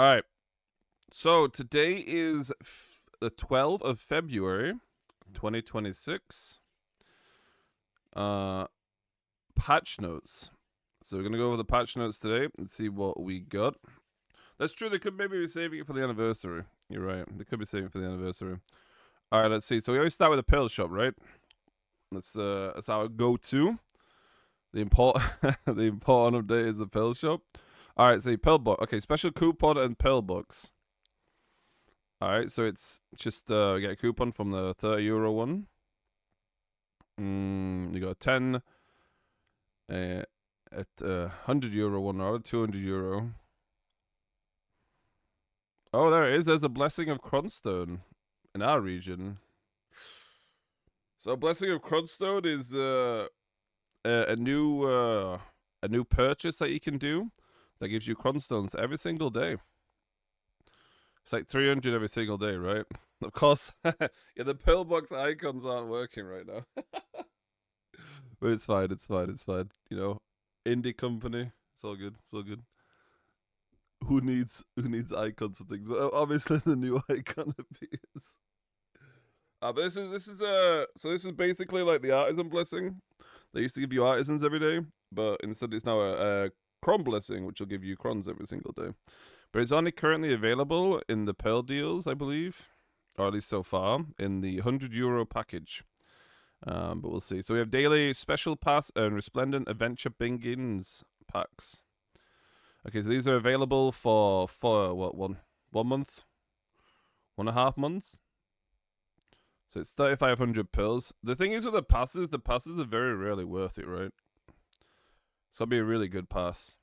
All right. So today is the 12th of February, 2026. Uh, Patch notes. So we're gonna go over the patch notes today and see what we got. That's true. They could maybe be saving it for the anniversary. You're right. They could be saving it for the anniversary. All right. Let's see. So we always start with the pearl shop, right? That's our go-to. The important the important update is the pearl shop. All right. So pearl box. Okay. Special coupon and pearl box. All right. So it's just get a coupon from the €30 one. You got a 10 at €100 one or €200. Oh, there it is. There's a blessing of Cronstone in our region. So blessing of Cronstone is a new purchase that you can do that gives you Cronstones every single day. It's like 300 every single day, right? Of course, yeah, the pillbox icons aren't working right now. But it's fine, it's fine, it's fine. You know, indie company, it's all good, it's all good. Who needs icons and things? But obviously the new icon appears. But this is basically like the artisan blessing. They used to give you artisans every day, but instead it's now a cron blessing, which will give you crons every single day. But it's only currently available in the pearl deals, I believe, or at least so far, in the €100 package. But we'll see. So we have daily special pass and resplendent adventure begins packs. Okay, so these are available for what, one month, 1.5 months. So it's 3,500 pearls. The thing is with the passes are very rarely worth it, right? It's gotta be a really good pass.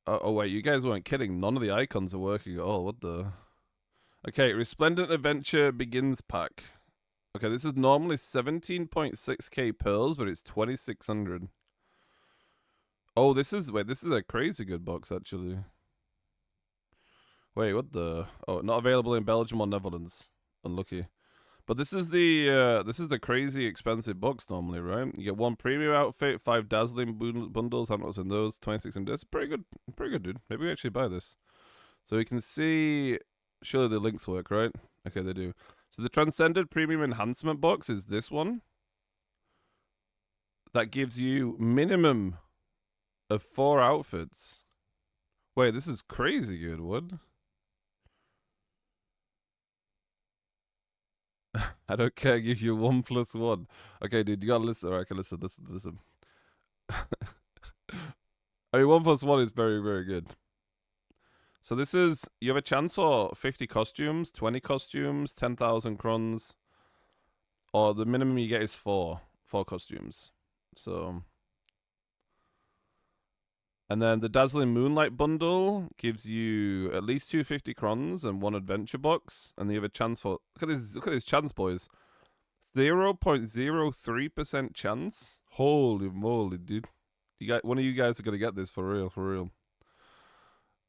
Oh wait, you guys weren't kidding. None of the icons are working at all. What the? Okay, Resplendent Adventure Begins Pack. Okay, this is normally 17.6k pearls, but it's 2,600. Oh, this is a crazy good box actually. Wait, what the? Oh, not available in Belgium or Netherlands. Unlucky. But this is the crazy expensive box normally, right? You get one premium outfit, 5 dazzling bundles. How much in those? 2,600. That's pretty good, dude. Maybe we actually buy this. So you can see. Surely the links work, right? Okay, they do. So the Transcended Premium Enhancement box is this one. That gives you minimum of 4 outfits. Wait, this is crazy good. What? I don't care. Give you 1+1. Okay, dude, you gotta listen. Alright, okay, listen. I mean, 1+1 is very, very good. So this is, you have a chance for 50 costumes, 20 costumes, 10,000 crons, or the minimum you get is 4 costumes. So, and then the Dazzling Moonlight bundle gives you at least 250 crons and 1 adventure box, and you have a chance for, look at this chance, boys. 0.03% chance. Holy moly, dude! One of you guys are gonna get this for real, for real.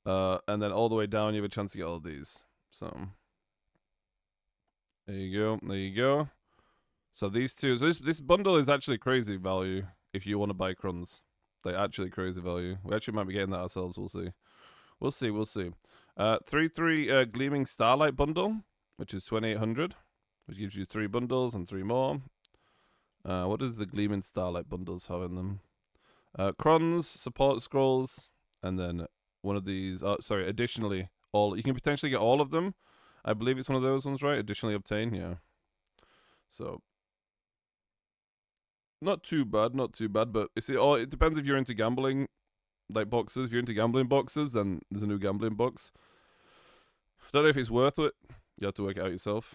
And then all the way down, you have a chance to get all of these. So there you go. So these two. So this bundle is actually crazy value if you want to buy crons. Like actually crazy value. We actually might be getting that ourselves. We'll see. 3 Gleaming Starlight bundle, which is 2,800, which gives you 3 bundles and 3 more. What does the Gleaming Starlight bundles have in them? Crons, support scrolls, and then one of these. Additionally, you can potentially get all of them. I believe it's one of those ones, right? Additionally obtain, yeah. So not too bad, but you see, it depends if you're into gambling, like boxes. If you're into gambling boxes, then there's a new gambling box. Don't know if it's worth it. You have to work it out yourself.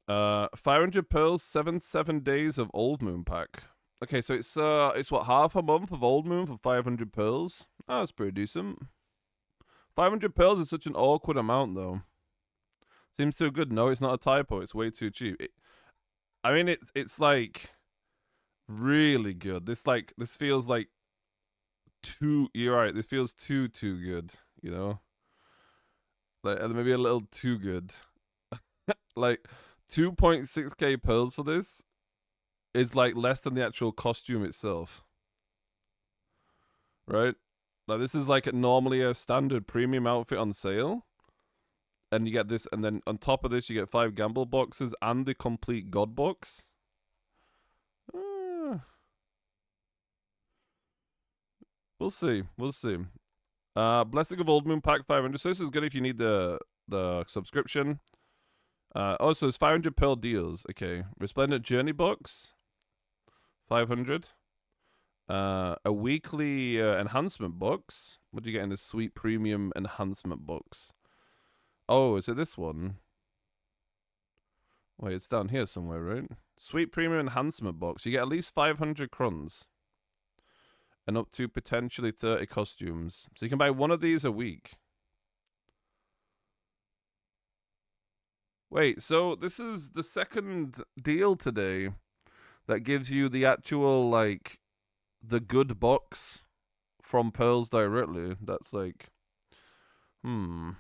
500 pearls, 7 days of Old Moon pack. Okay, so it's what, half a month of Old Moon for 500 pearls? Oh, that's pretty decent. 500 pearls is such an awkward amount, though. Seems too good. No, it's not a typo. It's way too cheap. It's like really good. This feels like too. You're right. This feels too good. You know, like maybe a little too good. Like 2.6k pearls for this is like less than the actual costume itself, right? Like this is like normally a standard premium outfit on sale. And you get this, and then on top of this, you get 5 gamble boxes and the complete God box. We'll see. We'll see. Blessing of Old Moon Pack 500. So this is good if you need the subscription. Also, it's 500 pearl deals. Okay. Resplendent Journey box. 500. A weekly enhancement box. What do you get in this sweet premium enhancement box? Oh, is it this one? Wait, it's down here somewhere, right? Sweet premium enhancement box. You get at least 500 cruns. And up to potentially 30 costumes. So you can buy one of these a week. Wait, so this is the second deal today that gives you the actual, like, the good box from Pearls directly. That's like, So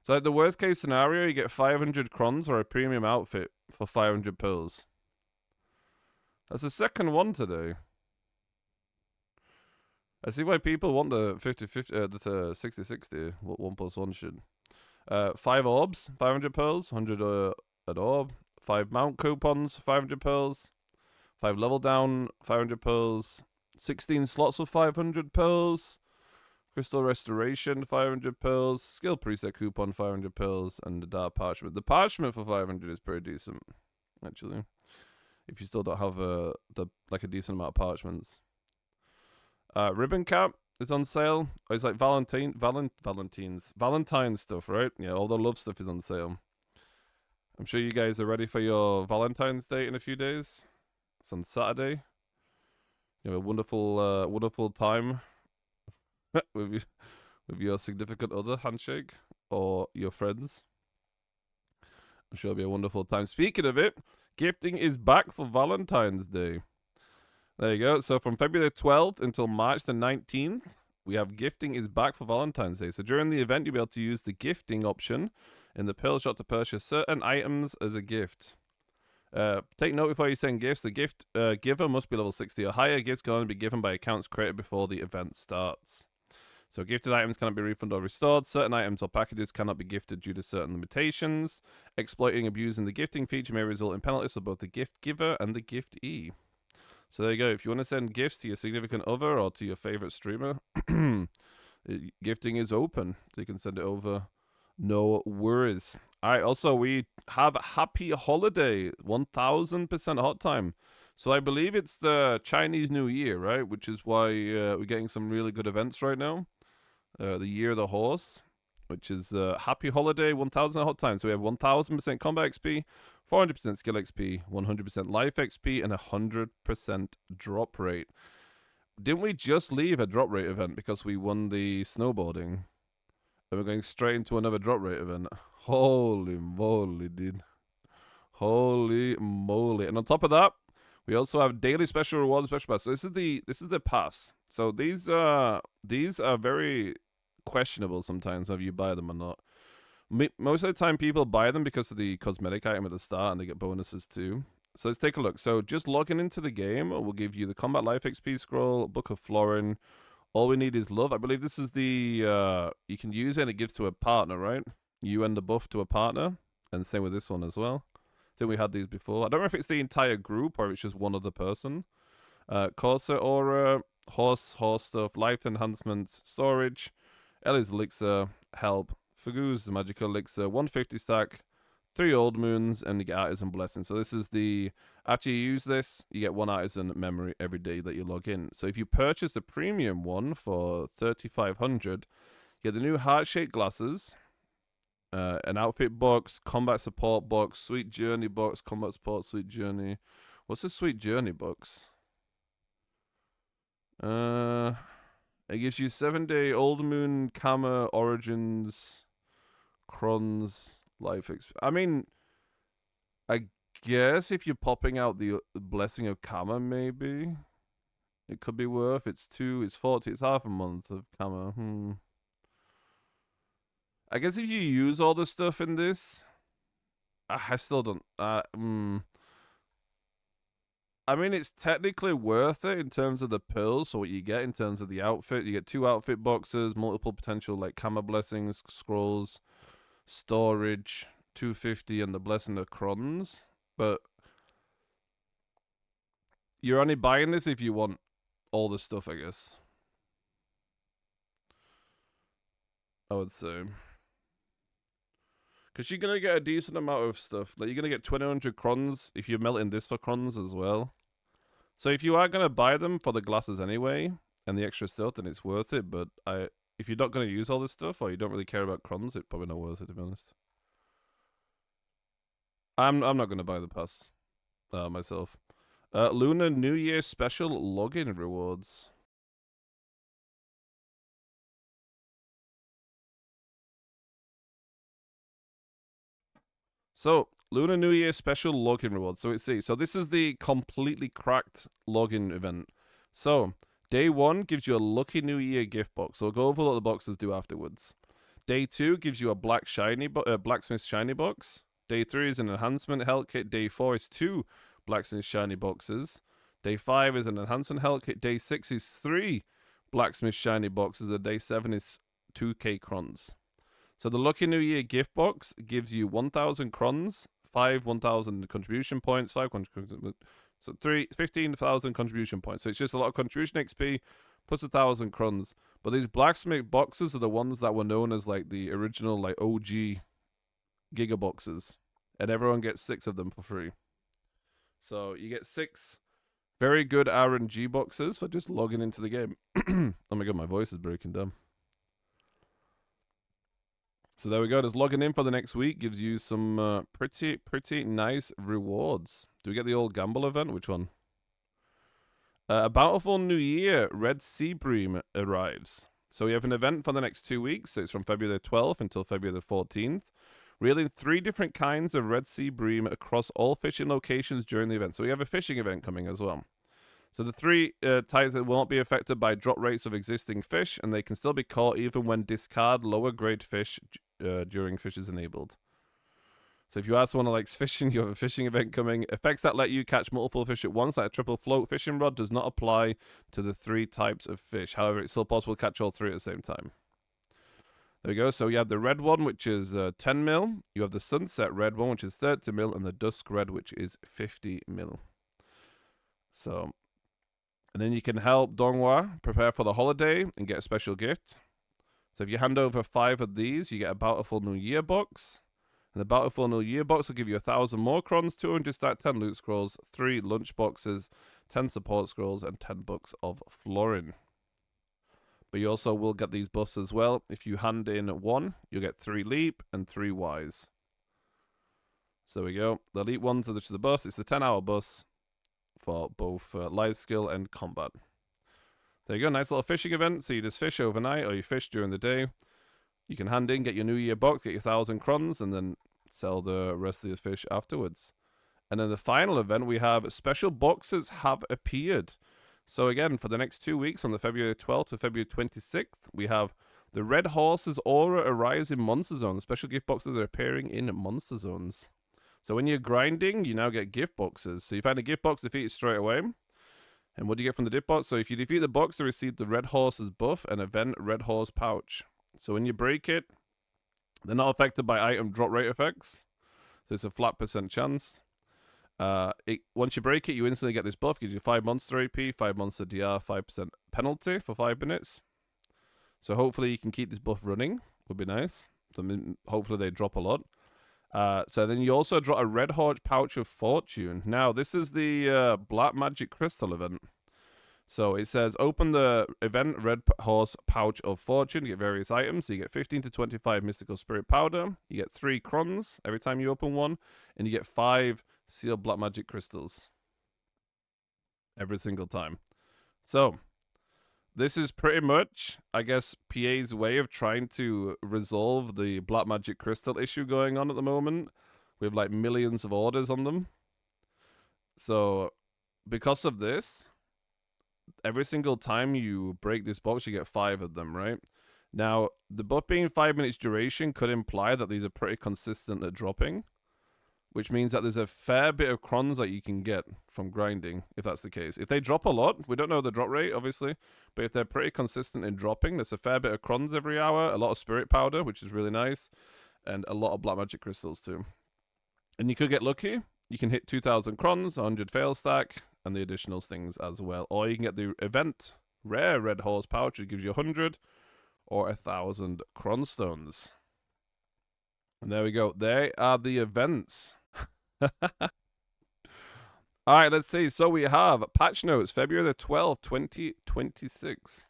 like the worst case scenario, you get 500 crons or a premium outfit for 500 Pearls. That's the second one today. I see why people want the 50-50, the 60-60, what 1+1 should. 5 orbs, 500 pearls, 100 an orb. 5 mount coupons, 500 pearls. 5 level down, 500 pearls. 16 slots of 500 pearls. Crystal restoration, 500 pearls. Skill preset coupon, 500 pearls. And the dark parchment. The parchment for 500 is pretty decent, actually. If you still don't have a decent amount of parchments. Ribbon cap is on sale. Oh, it's like Valentine's stuff, right? Yeah, all the love stuff is on sale. I'm sure you guys are ready for your Valentine's Day in a few days. It's on Saturday. You have a wonderful time with your significant other handshake or your friends. I'm sure it'll be a wonderful time. Speaking of it, gifting is back for Valentine's Day. There you go. So from February 12th until March the 19th, we have gifting is back for Valentine's Day. So during the event, you'll be able to use the gifting option in the Pearl Shop to purchase certain items as a gift. Take note before you send gifts. The gift giver must be level 60 or higher. Gifts can only be given by accounts created before the event starts. So gifted items cannot be refunded or restored. Certain items or packages cannot be gifted due to certain limitations. Exploiting and abusing the gifting feature may result in penalties for both the gift giver and the giftee. So there you go. If you want to send gifts to your significant other or to your favorite streamer, gifting is open. So you can send it over. No worries. All right. Also, we have Happy Holiday, 1000% hot time. So I believe it's the Chinese New Year, right? Which is why we're getting some really good events right now. The Year of the Horse, which is Happy Holiday, 1000 hot time. So we have 1000% combat XP, 400% skill XP, 100% life XP, and 100% drop rate. Didn't we just leave a drop rate event because we won the snowboarding? And we're going straight into another drop rate event. Holy moly, dude. Holy moly. And on top of that, we also have daily special rewards, special pass. So this is the pass. So these are very questionable sometimes whether you buy them or not. Most of the time people buy them because of the cosmetic item at the start and they get bonuses too. So let's take a look. So just logging into the game will give you the combat life XP scroll, Book of Florin. All we need is love. I believe this is the you can use it and it gives to a partner, right? You end the buff to a partner. And same with this one as well. I think we had these before. I don't know if it's the entire group or if it's just one other person. Corset Aura, horse stuff, life enhancements, storage, Ellie's elixir, help, Fagu's magical elixir, 150 stack, 3 old moons, and you get artisan blessing. So this is the, after you use this, you get 1 artisan memory every day that you log in. So if you purchase the premium one for 3,500, you get the new heart-shaped glasses, an outfit box, combat support box, sweet journey box, combat support, sweet journey. What's the sweet journey box? It gives you 7-day Old Moon Kama Origins Crons life I mean, I guess if you're popping out the Blessing of Kama, maybe it could be worth. It's 40, it's half a month of Kama. I guess if you use all the stuff in this, I still don't. I mean, it's technically worth it in terms of the pearls. So what you get in terms of the outfit, you get 2 outfit boxes, multiple potential like Karma blessings, scrolls, storage, 250, and the blessing of crons. But you're only buying this if you want all the stuff, I guess. I would say. Because you're going to get a decent amount of stuff. Like, you're going to get 2,000 crons if you're melting this for crons as well. So if you are going to buy them for the glasses anyway, and the extra stuff, then it's worth it. But if you're not going to use all this stuff, or you don't really care about crons, it's probably not worth it, to be honest. I'm not going to buy the pass myself. Lunar New Year special login rewards. So, Lunar New Year special login reward. So this is the completely cracked login event. So, day 1 gives you a Lucky New Year gift box. So we'll go over what the boxes do afterwards. Day 2 gives you a blacksmith shiny box. Day 3 is an enhancement health kit. Day 4 is 2 blacksmith shiny boxes. Day 5 is an enhancement health kit. Day 6 is 3 blacksmith shiny boxes. And day 7 is 2k crons. So the Lucky New Year gift box gives you 1,000 crons, 1,000 contribution points, 15,000 contribution points. So it's just a lot of contribution XP plus 1,000 crons. But these blacksmith boxes are the ones that were known as like the original like OG Giga boxes, and everyone gets 6 of them for free. So you get 6 very good RNG boxes for just logging into the game. Oh my god, my voice is breaking down. So there we go. Just logging in for the next week gives you some pretty nice rewards. Do we get the old gamble event? Which one? A bountiful new year, Red Sea Bream arrives. So we have an event for the next 2 weeks. So it's from February the 12th until February the 14th. Reeling 3 different kinds of Red Sea Bream across all fishing locations during the event. So we have a fishing event coming as well. So the 3 types will not be affected by drop rates of existing fish, and they can still be caught even when discard lower grade fish during fish is enabled. So if you are someone who likes fishing, you have a fishing event coming. Effects that let you catch multiple fish at once, like a triple float fishing rod, does not apply to the 3 types of fish. However, it's still possible to catch all 3 at the same time. There we go. So you have the red one, which is 10 mil. You have the sunset red one, which is 30 mil, and the dusk red, which is 50 mil. So, and then you can help Donghua prepare for the holiday and get a special gift. So if you hand over 5 of these, you get a Bountiful New Year box. And the Bountiful New Year box will give you 1,000 more crons, 200 stack, 10 loot scrolls, 3 lunch boxes, 10 support scrolls, and 10 books of florin. But you also will get these buffs as well. If you hand in 1, you'll get 3 leap and 3 wise. So there we go. The elite ones are the bus. It's the 10-hour bus for both life skill and combat. There you go, nice little fishing event. So you just fish overnight or you fish during the day. You can hand in, get your New Year box, get your 1,000 crons, and then sell the rest of your fish afterwards. And then the final event, we have special boxes have appeared. So again, for the next 2 weeks, on the February 12th to February 26th, we have the Red Horse's Aura arrives in Monster Zones. Special gift boxes are appearing in Monster Zones. So when you're grinding, you now get gift boxes. So you find a gift box, defeat it straight away. And what do you get from the dip box? So if you defeat the box, you receive the Red Horse's buff and event Red Horse pouch. So when you break it, they're not affected by item drop rate effects. So it's a flat % chance. Once you break it, you instantly get this buff. Gives you 5 monster AP, 5 monster DR, 5% penalty for 5 minutes. So hopefully you can keep this buff running. Would be nice. So hopefully they drop a lot. So then you also drop a Red Horse Pouch of Fortune. Now, this is the Black Magic Crystal event. So it says, open the event Red Horse Pouch of Fortune. You get various items. So you get 15 to 25 Mystical Spirit Powder. You get 3 crons every time you open one. And you get 5 sealed Black Magic Crystals every single time. So this is pretty much, I guess, PA's way of trying to resolve the Black Magic Crystal issue going on at the moment. We have like millions of orders on them. So because of this, every single time you break this box, you get 5 of them, right? Now, the buff being 5 minutes duration could imply that these are pretty consistent at dropping. which means that there's a fair bit of crons that you can get from grinding, if that's the case. If they drop a lot, we don't know the drop rate, obviously, but if they're pretty consistent in dropping, there's a fair bit of crons every hour, a lot of spirit powder, which is really nice, and a lot of black magic crystals too. And you could get lucky. You can hit 2,000 crons, 100 fail stack, and the additional things as well. Or you can get the event rare red horse pouch, which gives you 100 or 1,000 cronstones. And there we go. They are the events. Alright, let's see. So we have patch notes, February the 12th, 2026.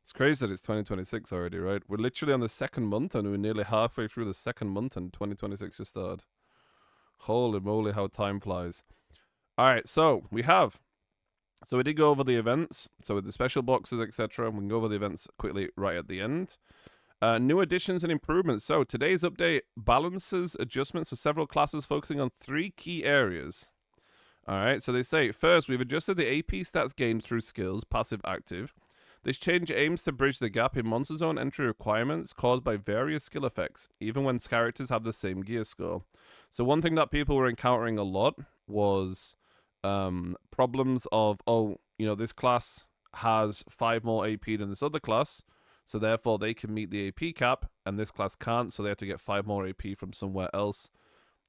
It's crazy that it's 2026 already, right? We're literally on the second month, and we're nearly halfway through the second month, and 2026 just started. Holy moly, how time flies. Alright, so we have. So we did go over the events, so with the special boxes, etc. We can go over the events quickly right at the end. New additions and improvements. So today's update balances adjustments for several classes, focusing on 3 key areas. Alright, so they say, first, we've adjusted the AP stats gained through skills, passive, active. This change aims to bridge the gap in Monster Zone entry requirements caused by various skill effects, even when characters have the same gear score. So one thing that people were encountering a lot was problems of, oh, you know, this class has 5 more AP than this other class, so therefore they can meet the AP cap, and this class can't, so they have to get 5 more AP from somewhere else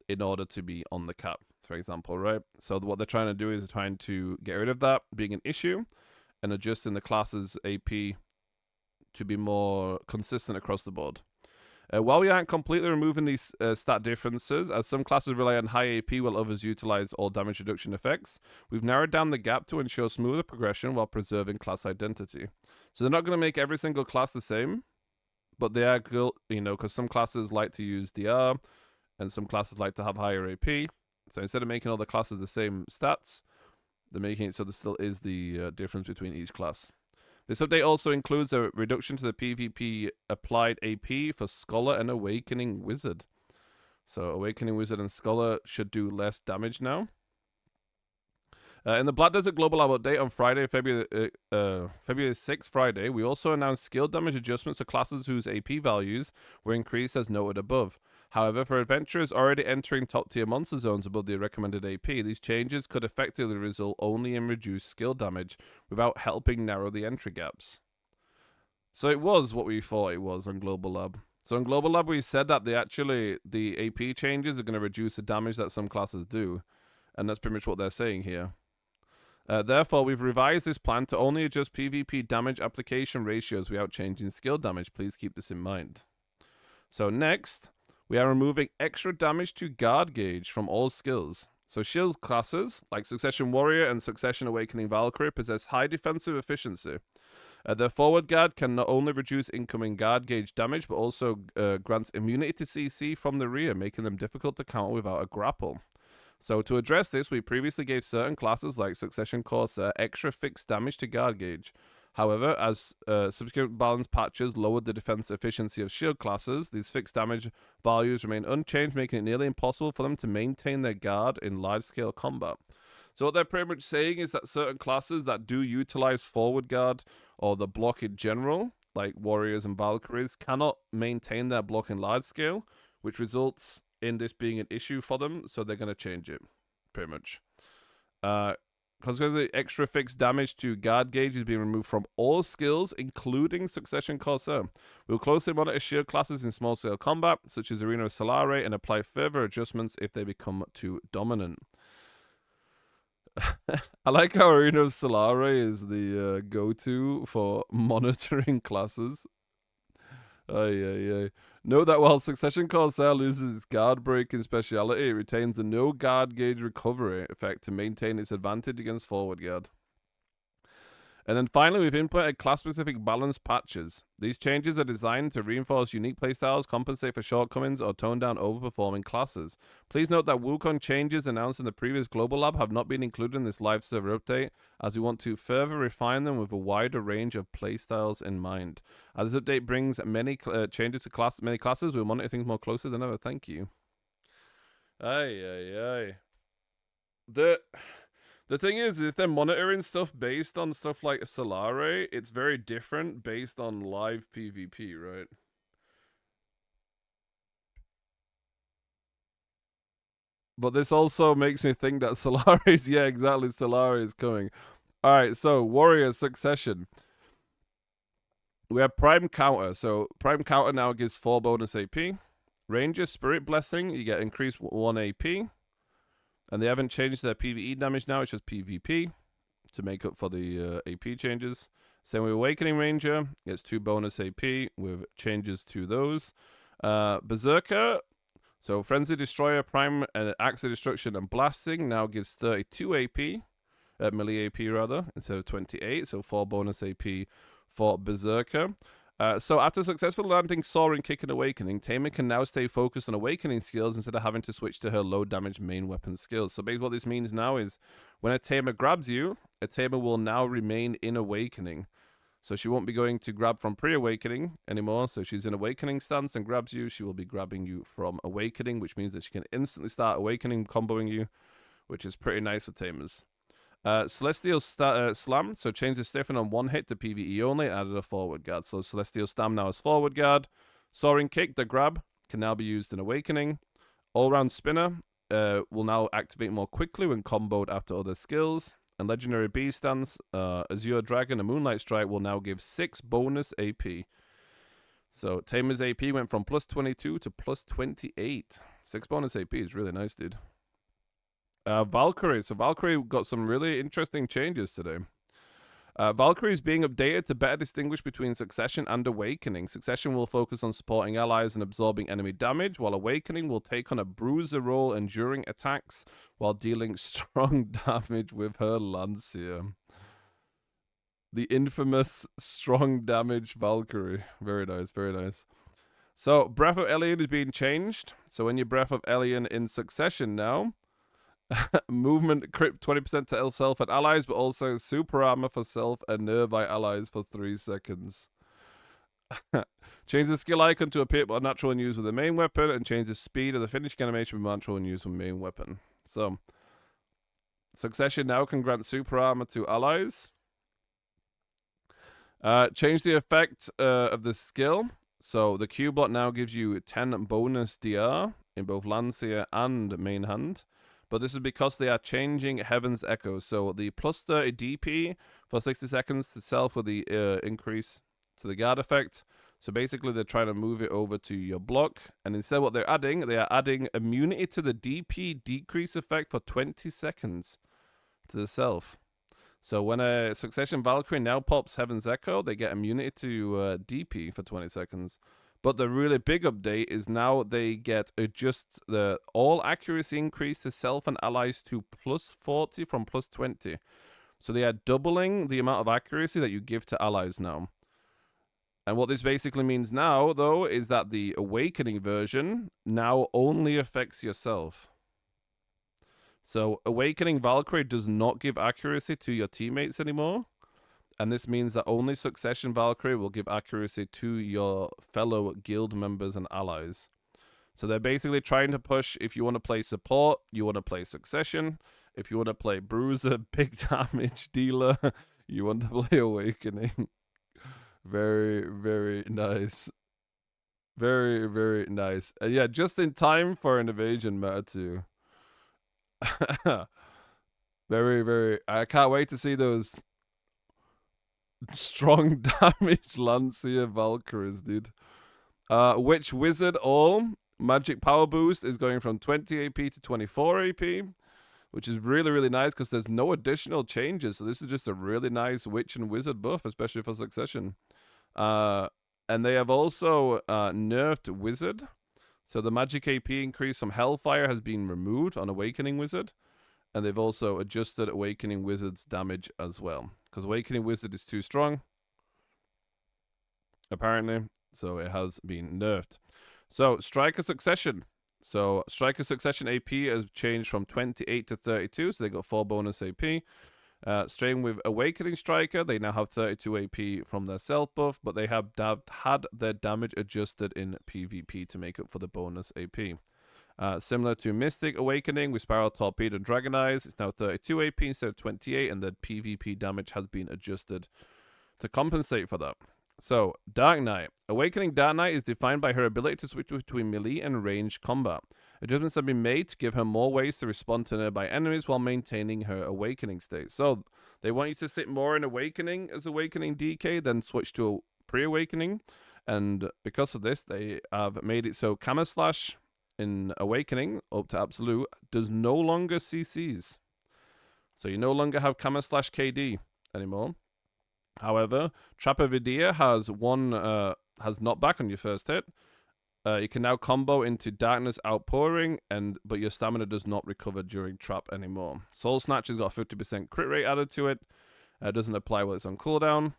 in order to be on the cap, for example, right? So what they're trying to do is trying to get rid of that being an issue and adjusting the class's AP to be more consistent across the board. While we aren't completely removing these stat differences, as some classes rely on high AP while others utilize all damage reduction effects, we've narrowed down the gap to ensure smoother progression while preserving class identity. So they're not going to make every single class the same, but they are good, you know, because some classes like to use DR, and some classes like to have higher AP. So instead of making all the classes the same stats, they're making it so there still is the difference between each class. This update also includes a reduction to the PvP applied AP for Scholar and Awakening Wizard. So Awakening Wizard and Scholar should do less damage now. In the Black Desert Global Lab update on Friday, February 6th, Friday, we also announced skill damage adjustments to classes whose AP values were increased as noted above. However, for adventurers already entering top-tier monster zones above the recommended AP, these changes could effectively result only in reduced skill damage without helping narrow the entry gaps. So it was what we thought it was on Global Lab. So in Global Lab, we said that the AP changes are going to reduce the damage that some classes do, and that's pretty much what they're saying here. Therefore, we've revised this plan to only adjust PvP damage application ratios without changing skill damage. Please keep this in mind. So next, we are removing extra damage to guard gauge from all skills. So shield classes, like Succession Warrior and Succession Awakening Valkyrie, possess high defensive efficiency. Their forward guard can not only reduce incoming guard gauge damage, but also grants immunity to CC from the rear, making them difficult to counter without a grapple. So to address this, we previously gave certain classes like Succession Corsair extra fixed damage to guard gauge. However, as subsequent balance patches lowered the defense efficiency of shield classes, these fixed damage values remain unchanged, making it nearly impossible for them to maintain their guard in large-scale combat. So what they're pretty much saying is that certain classes that do utilize forward guard or the block in general, like warriors and Valkyries, cannot maintain their block in large scale, which results in this being an issue for them, so they're going to change it, pretty much. Consequently, extra fixed damage to guard gauge is being removed from all skills, including Succession Corsair. We'll closely monitor shield classes in small-scale combat, such as Arena of Solare, and apply further adjustments if they become too dominant. I like how Arena of Solare is the go-to for monitoring classes. Note that while Succession Corsair loses its guard breaking speciality, it retains a no guard gauge recovery effect to maintain its advantage against forward guard. And then finally, we've implemented class-specific balance patches. These changes are designed to reinforce unique playstyles, compensate for shortcomings, or tone down overperforming classes. Please note that Wukong changes announced in the previous Global Lab have not been included in this live server update, as we want to further refine them with a wider range of playstyles in mind. As this update brings many changes to many classes, we'll monitor things more closely than ever. Thank you. The thing is, if they're monitoring stuff based on stuff like Solare, it's very different based on live PvP, right? But this also makes me think that Solaris, yeah, exactly, Solaris is coming. All right, so Warrior Succession. We have Prime Counter. So Prime Counter now gives 4 bonus AP. Ranger Spirit Blessing, you get increased 1 AP. And they haven't changed their PvE damage now, it's just PvP to make up for the AP changes. Same with Awakening Ranger, gets 2 bonus AP with changes to those. Berserker, so Frenzy Destroyer, Prime, Axe of Destruction, and Blasting now gives 32 AP, melee AP rather, instead of 28, so 4 bonus AP for Berserker. So after successfully landing Soaring Kick and Awakening, Tamer can now stay focused on Awakening skills instead of having to switch to her low damage main weapon skills. So basically what this means now is when a Tamer grabs you, a Tamer will now remain in Awakening. So she won't be going to grab from pre-Awakening anymore. So she's in Awakening stance and grabs you. She will be grabbing you from Awakening, which means that she can instantly start Awakening comboing you, which is pretty nice for Tamers. Celestial Slam, so change the stiffen on 1 hit to PvE only, added a forward guard. So Celestial Slam now has forward guard. Soaring Kick, the grab, can now be used in Awakening. All-round Spinner will now activate more quickly when comboed after other skills. And Legendary B stance, Azure Dragon and Moonlight Strike will now give 6 bonus AP. So Tamer's AP went from plus 22 to plus 28. 6 bonus AP is really nice, dude. Valkyrie. So Valkyrie got some really interesting changes today. Valkyrie is being updated to better distinguish between Succession and Awakening. Succession will focus on supporting allies and absorbing enemy damage, while Awakening will take on a bruiser role, enduring attacks while dealing strong damage with her Lancia. The infamous strong damage Valkyrie. Very nice, very nice. So Breath of Alien is being changed. So when you Breath of Alien in Succession now, movement crit 20% to self and allies, but also super armor for self and nearby allies for 3 seconds. Change the skill icon to appear more natural and use with the main weapon, and change the speed of the finishing animation with natural and use with main weapon. So, Succession now can grant super armor to allies. Change the effect of the skill. So, the Q bot now gives you 10 bonus DR in both Lancia and main hand. But this is because they are changing Heaven's Echo. So the plus 30 DP for 60 seconds to self with the increase to the guard effect. So basically they're trying to move it over to your block. And instead what they are adding immunity to the DP decrease effect for 20 seconds to the self. So when a Succession Valkyrie now pops Heaven's Echo, they get immunity to DP for 20 seconds. But the really big update is now they get the all accuracy increase to self and allies to plus 40 from plus 20. So they are doubling the amount of accuracy that you give to allies now. And what this basically means now, though, is that the Awakening version now only affects yourself. So Awakening Valkyrie does not give accuracy to your teammates anymore. And this means that only Succession Valkyrie will give accuracy to your fellow guild members and allies. So they're basically trying to push, if you want to play support, you want to play Succession. If you want to play Bruiser, big damage dealer, you want to play Awakening. Very, very nice. Very, very nice. And yeah, just in time for an Invasion meta too. Very, very... I can't wait to see those strong damage Lancia Valkyries, dude. Which Wizard all magic power boost is going from 20 AP to 24 AP, which is really, really nice because there's no additional changes. So this is just a really nice Witch and Wizard buff, especially for Succession. And they have also nerfed Wizard. So the magic AP increase from Hellfire has been removed on Awakening Wizard. And they've also adjusted Awakening Wizard's damage as well. Because Awakening Wizard is too strong, apparently. So it has been nerfed. So Striker Succession. So Striker Succession AP has changed from 28 to 32. So they got 4 bonus AP. Staying with Awakening Striker, they now have 32 AP from their self buff. But they have had their damage adjusted in PvP to make up for the bonus AP. Similar to Mystic Awakening with Spiral Torpedo and Dragon Eyes, it's now 32 AP instead of 28, and the PvP damage has been adjusted to compensate for that. So, Dark Knight. Awakening Dark Knight is defined by her ability to switch between melee and ranged combat. Adjustments have been made to give her more ways to respond to nearby enemies while maintaining her awakening state. So they want you to sit more in awakening as awakening DK, then switch to pre-awakening. And because of this, they have made it so Camouflage in awakening up to absolute does no longer CCs. So you no longer have Camouflage KD anymore. However, Trapper Vidya has has knockback on your first hit. You can now combo into Darkness Outpouring, but your stamina does not recover during Trap anymore. Soul Snatch has got a 50% crit rate added to it. Doesn't apply while it's on cooldown.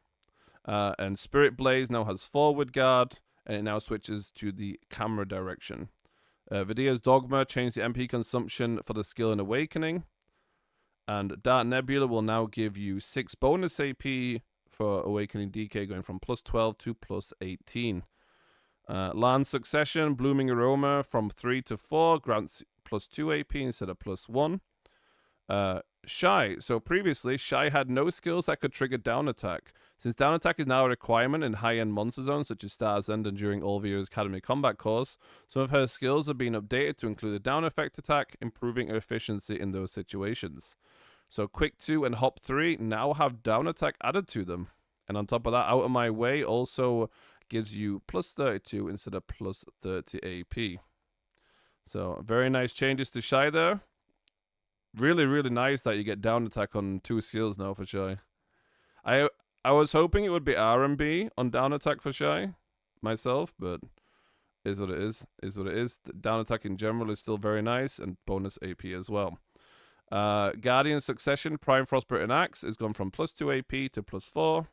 And Spirit Blaze now has forward guard, and it now switches to the camera direction. Vidya's Dogma changed the MP consumption for the skill in Awakening. And Dark Nebula will now give you 6 bonus AP for Awakening DK, going from plus 12 to plus 18. Land Succession, Blooming Aroma from 3 to 4 grants plus 2 AP instead of plus 1. Shy. So previously, Shy had no skills that could trigger down attack. Since down attack is now a requirement in high-end monster zones such as Star's End and during Olvia's Academy combat course, some of her skills have been updated to include a down effect attack, improving her efficiency in those situations. So Quick 2 and Hop 3 now have down attack added to them. And on top of that, Out of My Way also gives you plus 32 instead of plus 30 AP. So very nice changes to Shy there. Really, really nice that you get down attack on 2 skills now for Shy. I was hoping it would be R&B on down attack for Shy myself, but is what it is. Is what it is. The down attack in general is still very nice and bonus AP as well. Guardian Succession, Prime Frostbitten Axe is gone from plus 2 AP to plus 4.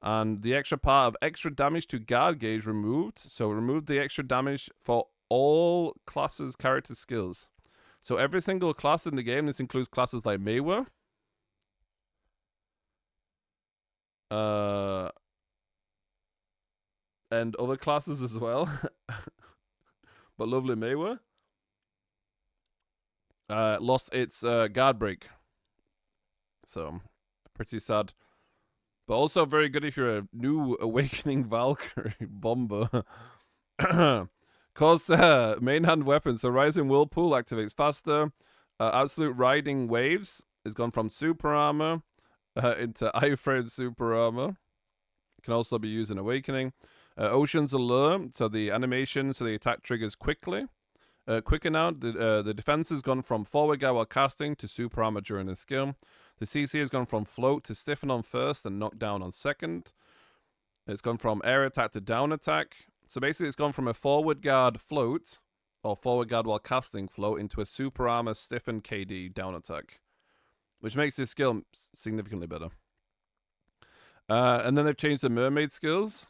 And the extra part of extra damage to guard gauge removed. So remove the extra damage for all classes' character skills. So every single class in the game, this includes classes like Meiwa. And other classes as well. But lovely Meiwa. Lost its guard break. So, pretty sad. But also very good if you're a new Awakening Valkyrie bomber. Cause main hand weapon. So Rising Whirlpool activates faster. Absolute Riding Waves is gone from Super Armor into iframe Super Armor. Can also be used in Awakening. Ocean's Allure. So the animation, so the attack triggers quickly. Quicker now. The defense has gone from forward guard while casting to Super Armor during the skill. The CC has gone from float to stiffen on first and knock down on second. It's gone from air attack to down attack. So basically it's gone from a forward guard float, or forward guard while casting float, into a super armor stiffen KD down attack. Which makes this skill significantly better. And then they've changed the mermaid skills.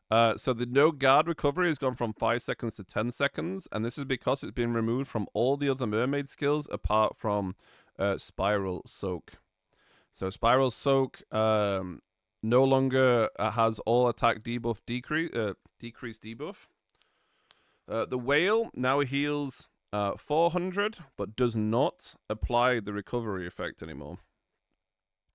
So the no guard recovery has gone from 5 seconds to 10 seconds. And this is because it's been removed from all the other mermaid skills apart from Spiral Soak. So Spiral Soak no longer has all attack debuff decreased debuff. The whale now heals 400, but does not apply the recovery effect anymore.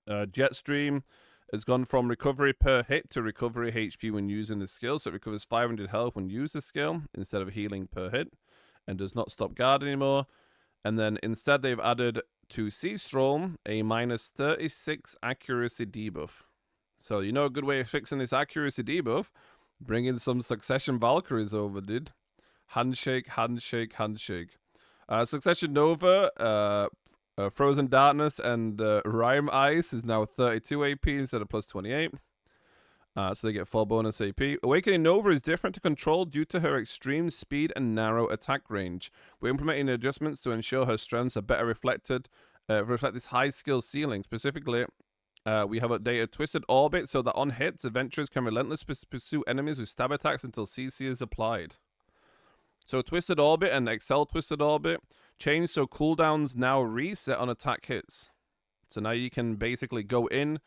Jetstream has gone from recovery per hit to recovery HP when using the skill, so it recovers 500 health when used the skill instead of healing per hit, and does not stop guard anymore. And then instead they've added to Sea Storm a minus 36 accuracy debuff. So you know a good way of fixing this accuracy debuff? Bringing some Succession Valkyries over, dude. Handshake, handshake, handshake. Succession Nova, Frozen Darkness, and Rhyme Ice is now 32 AP instead of plus 28. So they get 4 bonus AP. Awakening Nova is different to Control due to her extreme speed and narrow attack range. We're implementing adjustments to ensure her strengths are better reflect this high skill ceiling. Specifically, we have updated Twisted Orbit so that on hits, adventurers can relentlessly pursue enemies with stab attacks until CC is applied. So Twisted Orbit and Excel Twisted Orbit change so cooldowns now reset on attack hits. So now you can basically go in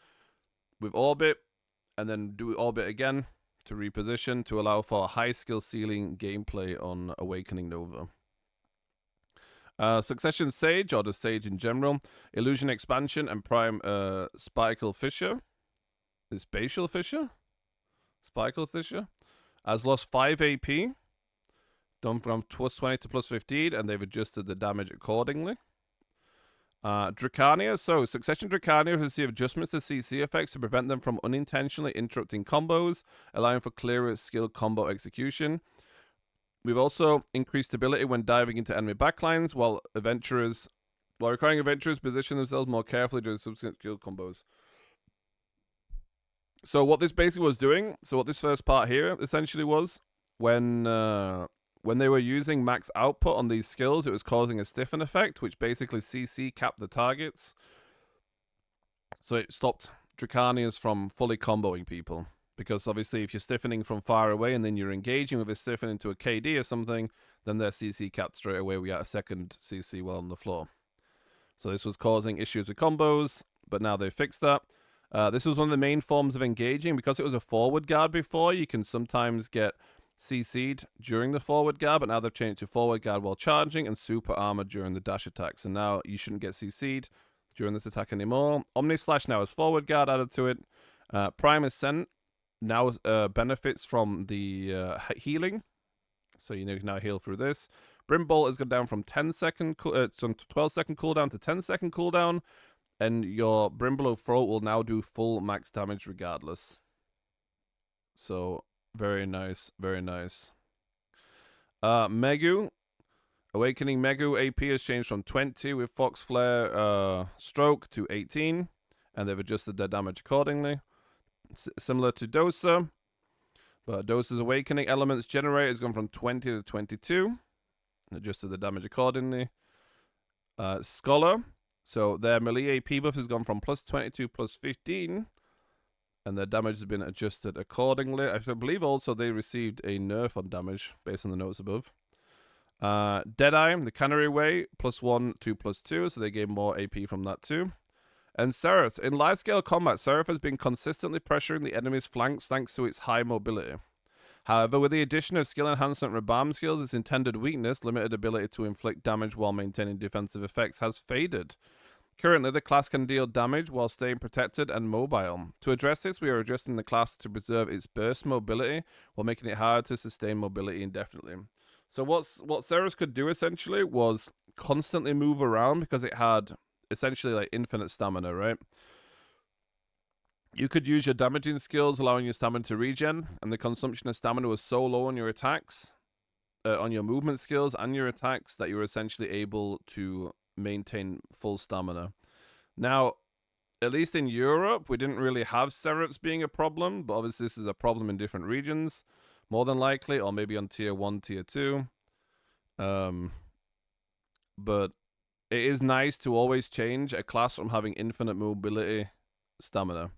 with Orbit and then do Orbit again to reposition to allow for high skill ceiling gameplay on Awakening Nova. Succession Sage, or the Sage in general, Illusion Expansion, and Prime Spatial Fissure. Is Spatial Fissure? Spatial Fissure. Has lost 5 AP. Done from plus 20 to plus 15, and they've adjusted the damage accordingly. Dracania. So, Succession Dracania receive adjustments to CC effects to prevent them from unintentionally interrupting combos, allowing for clearer skilled combo execution. We've also increased stability when diving into enemy backlines, while requiring adventurers position themselves more carefully during subsequent skill combos. So what this basically was doing, what this first part here essentially was, when they were using max output on these skills, it was causing a stiffen effect, which basically CC capped the targets. So it stopped Dracanias from fully comboing people. Because obviously if you're stiffening from far away and then you're engaging with a stiffen into a KD or something, then they're CC capped straight away. We got a second CC well on the floor. So this was causing issues with combos, but now they've fixed that. This was one of the main forms of engaging. Because it was a forward guard before, you can sometimes get CC'd during the forward guard, but now they've changed to forward guard while charging and super armor during the dash attack. So now you shouldn't get CC'd during this attack anymore. Omni Slash now has forward guard added to it. Prime Ascent now benefits from the healing. So you can now heal through this. Brimbolt has gone down from 12 second cooldown to 10-second cooldown. And your Brimble Throat will now do full max damage regardless. So, very nice, very nice. Megu. Awakening Megu AP has changed from 20 with Fox Flare Stroke to 18. And they've adjusted their damage accordingly. Similar to Dosa. But Dosa's Awakening Elements Generator has gone from 20 to 22. Adjusted the damage accordingly. Scholar. So their melee AP buff has gone from plus 20 to plus 15. And their damage has been adjusted accordingly. I believe also they received a nerf on damage based on the notes above. Deadeye, the Canary Way, plus 1 to plus 2. So they gain more AP from that too. And Seraph. In large-scale combat, Seraph has been consistently pressuring the enemy's flanks thanks to its high mobility. However, with the addition of skill enhancement Rabam skills, its intended weakness, limited ability to inflict damage while maintaining defensive effects, has faded. Currently, the class can deal damage while staying protected and mobile. To address this, we are adjusting the class to preserve its burst mobility while making it hard to sustain mobility indefinitely. So what Seraph could do essentially was constantly move around because it had essentially like infinite stamina, right? You could use your damaging skills, allowing your stamina to regen, and the consumption of stamina was so low on your attacks, on your movement skills and your attacks, that you were essentially able to maintain full stamina. Now, at least in Europe, we didn't really have Seraphs being a problem, but obviously this is a problem in different regions, more than likely, or maybe on tier 1, tier 2. But it is nice to always change a class from having infinite mobility stamina.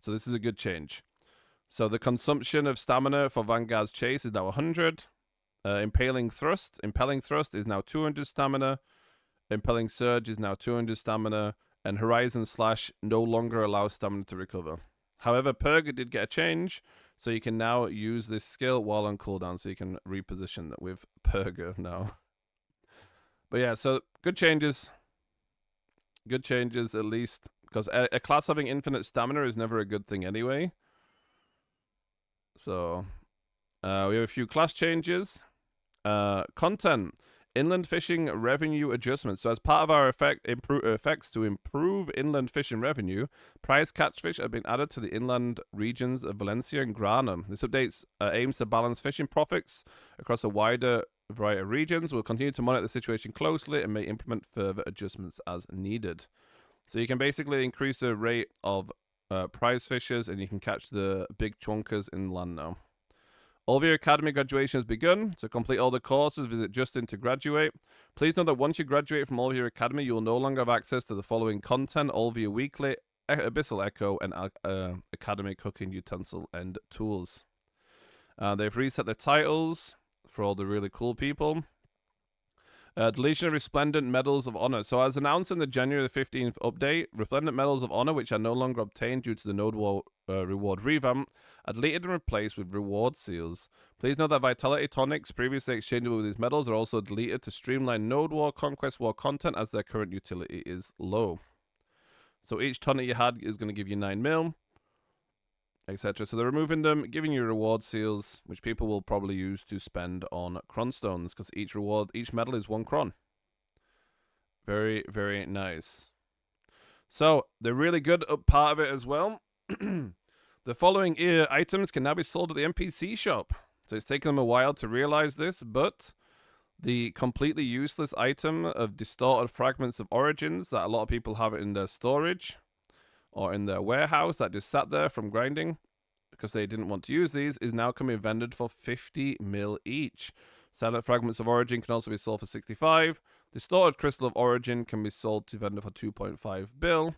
So this is a good change. So the consumption of stamina for Vanguard's Chase is now 100. Impelling Thrust is now 200 stamina. Impelling Surge is now 200 stamina. And Horizon Slash no longer allows stamina to recover. However, Purga did get a change. So you can now use this skill while on cooldown. So you can reposition that with Purga now. But yeah, so good changes. Good changes at least. Because a class having infinite stamina is never a good thing anyway. So, we have a few class changes. Content. Inland fishing revenue adjustments. So as part of our effects to improve inland fishing revenue, prize catchfish have been added to the inland regions of Valencia and Grana. This update aims to balance fishing profits across a wider variety of regions. We'll continue to monitor the situation closely and may implement further adjustments as needed. So you can basically increase the rate of prize fishers, and you can catch the big chunkers inland now. All of your academy graduation has begun. To complete all the courses, visit Justin to graduate. Please note that once you graduate from all of your academy, you will no longer have access to the following content: all of your weekly Abyssal Echo and academy cooking utensil and tools. They've reset the titles for all the really cool people. Deletion of Resplendent Medals of Honor. So as announced in the January 15th update, Resplendent Medals of Honor, which are no longer obtained due to the Node War reward revamp, are deleted and replaced with reward seals. Please note that Vitality Tonics previously exchangeable with these medals are also deleted to streamline Node War, Conquest War content as their current utility is low. So each tonic you had is going to give you 9 mil. etc. So they're removing them, giving you reward seals, which people will probably use to spend on cronstones, because each medal is 1 cron. Very, very nice. So the really good part of it as well. The following items can now be sold at the NPC shop. So it's taken them a while to realize this, but the completely useless item of distorted fragments of origins that a lot of people have in their storage or in their warehouse that just sat there from grinding because they didn't want to use these is now coming vended for 50 mil each. Silent fragments of origin can also be sold for 65. Distorted crystal of origin can be sold to vendor for 2.5 bill.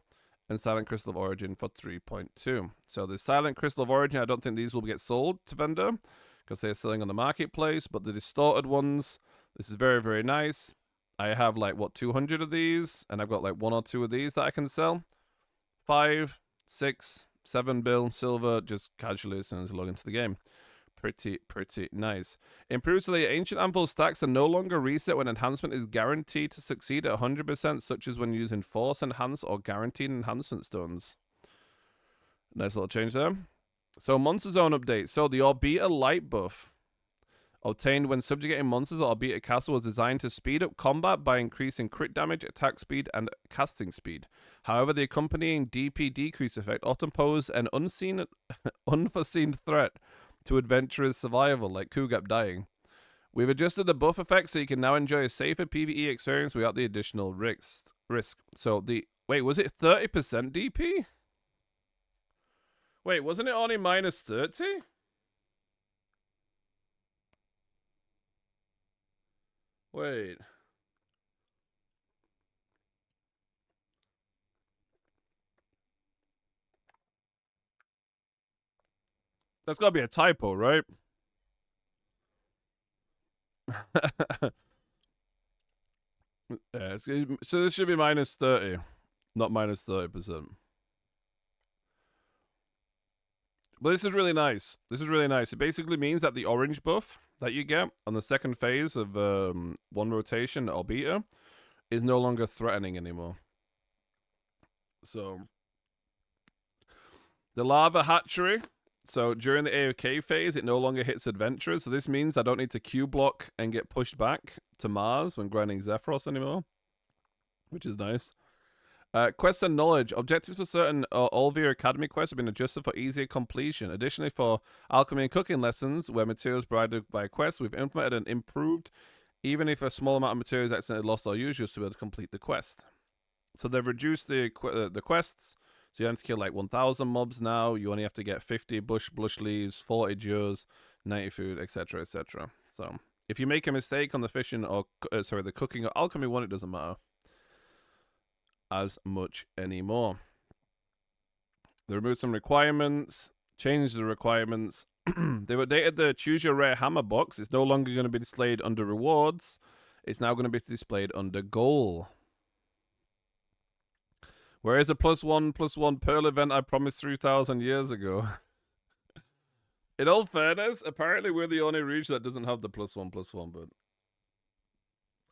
And silent crystal of origin for 3.2. So the silent crystal of origin, I don't think these will get sold to vendor because they're selling on the marketplace. But the distorted ones, this is very, very nice. I have like, what, 200 of these? And I've got like 1 or 2 of these that I can sell. 5, 6, 7 bill silver just casually as soon as I log into the game. Pretty nice. Improves the ancient anvil stacks are no longer reset when enhancement is guaranteed to succeed at 100%, such as when using force enhance or guaranteed enhancement stones. Nice little change there. So monster zone update. So the Orbita light buff obtained when subjugating monsters at Orbita Castle was designed to speed up combat by increasing crit damage, attack speed, and casting speed. However, the accompanying DP decrease effect often pose an unforeseen threat to adventurers' survival, like Kugap dying. We've adjusted the buff effect so you can now enjoy a safer PvE experience without the additional risk. So wait, was it 30% DP? Wait, wasn't it only minus 30? Wait. That's gotta be a typo, right? Yeah, so this should be minus 30, not minus 30%. But this is really nice. This is really nice. It basically means that the orange buff that you get on the second phase of 1 rotation or beta is no longer threatening anymore. So the lava hatchery. So during the AOK phase, it no longer hits adventurers. So this means I don't need to Q block and get pushed back to Mars when grinding Zephyros anymore, which is nice. Quests and knowledge. Objectives for certain Olvir Academy quests have been adjusted for easier completion. Additionally, for alchemy and cooking lessons, where materials provided by quests, we've implemented an improved, even if a small amount of material is accidentally lost or used, just to be able to complete the quest. So they've reduced the quests. So you don't have to kill like 1,000 mobs now. You only have to get 50 bush leaves, 40 jewels, 90 food, etc., etc. So if you make a mistake on the fishing or the cooking or alchemy one, it doesn't matter as much anymore. They removed some requirements, changed the requirements. They've updated the choose your rare hammer box. It's no longer going to be displayed under rewards. It's now going to be displayed under goal. Where is the +1/+1 pearl event I promised 3,000 years ago? In all fairness, apparently we're the only region that doesn't have the +1/+1, but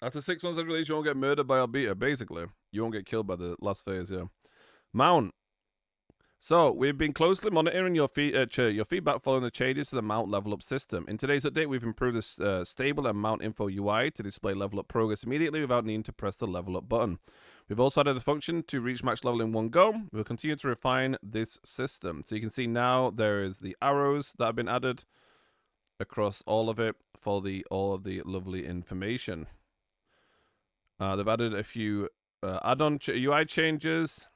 after 6 months of release, you won't get murdered by Orbita, basically. You won't get killed by the last phase, yeah. Mount. So, we've been closely monitoring your feedback following the changes to the mount level up system. In today's update, we've improved the stable and mount info UI to display level up progress immediately without needing to press the level up button. We've also added a function to reach max level in one go. We'll continue to refine this system. So you can see now there is the arrows that have been added across all of it for all of the lovely information. They've added a few add-on UI changes.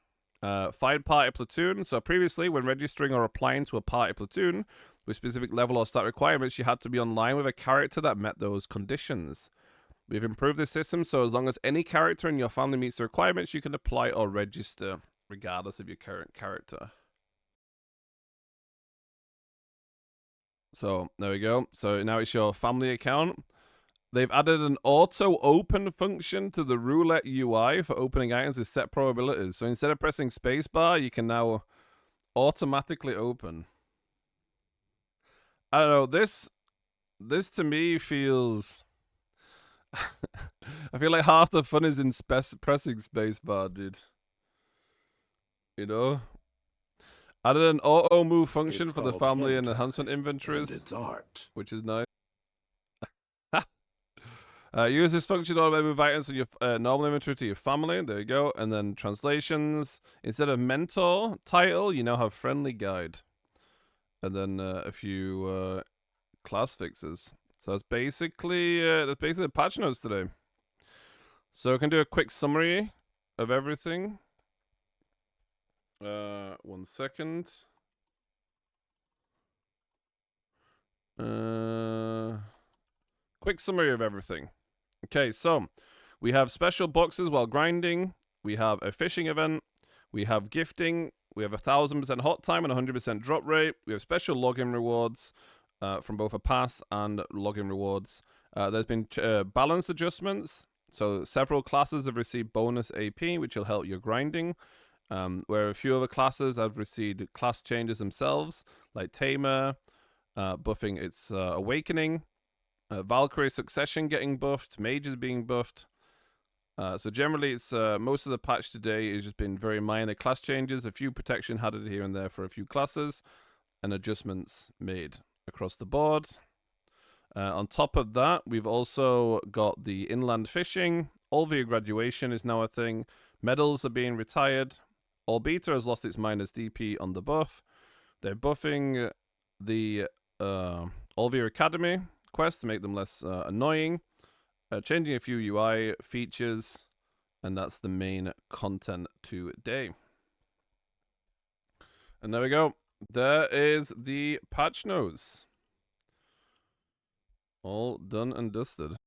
Find party platoon. So previously, when registering or applying to a party platoon with specific level or stat requirements, you had to be online with a character that met those conditions. We've improved the system, so as long as any character in your family meets the requirements, you can apply or register, regardless of your current character. So, there we go. So now it's your family account. They've added an auto-open function to the roulette UI for opening items with set probabilities. So instead of pressing spacebar, you can now automatically open. I don't know, this to me feels... I feel like half the fun is in pressing spacebar, dude. You know? Added an auto move function It's for the called family and hentai, enhancement and inventories, it's art. which is nice. Use this function to automatically move items from your normal inventory to your family. There you go. And then translations. Instead of mentor title, you now have friendly guide. And then a few class fixes. So that's basically the patch notes today. So I can do a quick summary of everything. 1 second. Quick summary of everything. Okay, so we have special boxes while grinding. We have a fishing event. We have gifting. We have 1,000% hot time and 100% drop rate. We have special login rewards from both a pass and login rewards. There's been balance adjustments. So several classes have received bonus AP, which will help your grinding. Where a few other classes have received class changes themselves, like Tamer, buffing its Awakening. Valkyrie Succession getting buffed, Mages being buffed. So generally, it's most of the patch today has just been very minor class changes, a few protection added here and there for a few classes, and adjustments made across the board. On top of that, we've also got the inland fishing. All via graduation is now a thing. Medals are being retired. All beta has lost its minus DP on the buff. They're buffing the All via Academy quests to make them less annoying. Changing a few UI features, and that's the main content today. And there we go. There is the patch notes. All done and dusted.